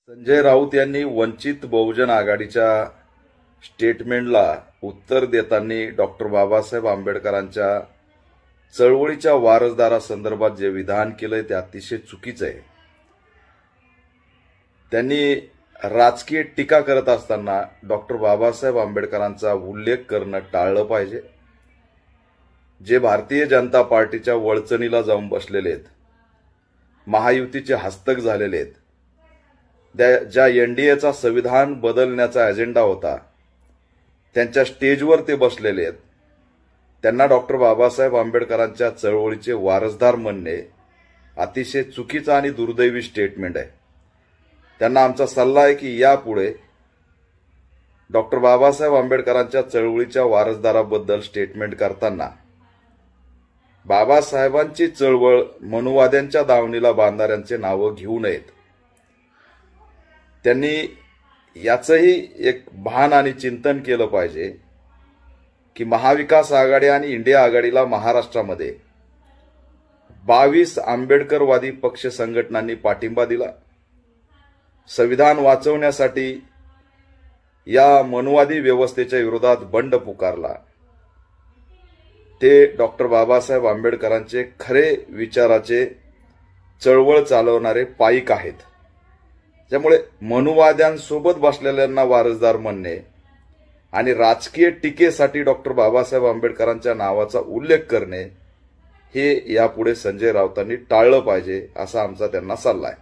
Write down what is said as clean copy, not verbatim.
संजय राऊत यांनी वंचित बहुजन आघाडीच्या स्टेटमेंटला उत्तर देताना डॉक्टर बाबासाहेब आंबेडकरांच्या चळवळीच्या वारसदारासंदर्भात जे विधान केलंय ते अतिशय चुकीचं आहे। त्यांनी राजकीय टीका करत असताना डॉक्टर बाबासाहेब आंबेडकरांचा उल्लेख करणं टाळलं पाहिजे। जे भारतीय जनता पार्टीच्या वळचणीला जाऊन बसलेले आहेत, महायुतीचे हस्तक झालेले आहेत, ज्या एनडीएचा संविधान बदलण्याचा अजेंडा होता त्यांच्या स्टेजवर ते बसलेले आहेत, त्यांना डॉक्टर बाबासाहेब आंबेडकरांच्या चळवळीचे वारसदार म्हणणे अतिशय चुकीचं आणि दुर्दैवी स्टेटमेंट आहे। त्यांना आमचा सल्ला आहे की यापुढे डॉक्टर बाबासाहेब आंबेडकरांच्या चळवळीच्या वारसदाराबद्दल स्टेटमेंट करताना बाबासाहेबांची चळवळ मनुवाद्यांच्या दावणीला बांधणाऱ्यांचे नावं घेऊ नयेत। त्यांनी याचंही एक भान आणि चिंतन केलं पाहिजे की महाविकास आघाडी आणि इंडिया आघाडीला महाराष्ट्रामध्ये 22 आंबेडकरवादी पक्ष संघटनांनी पाठिंबा दिला। संविधान वाचवण्यासाठी या मनुवादी व्यवस्थेच्या विरोधात बंड पुकारला। ते डॉक्टर बाबासाहेब आंबेडकरांचे खरे विचाराचे चळवळ चालवणारे पाईक आहेत। त्यामुळे मनुवाद्यांसोबत बसलेल्यांना वारसदार म्हणणे आणि राजकीय टीकेसाठी डॉक्टर बाबासाहेब आंबेडकरांच्या नावाचा उल्लेख करणे हे यापुढे संजय राऊतांनी टाळलं पाहिजे असा आमचा त्यांना सल्ला आहे।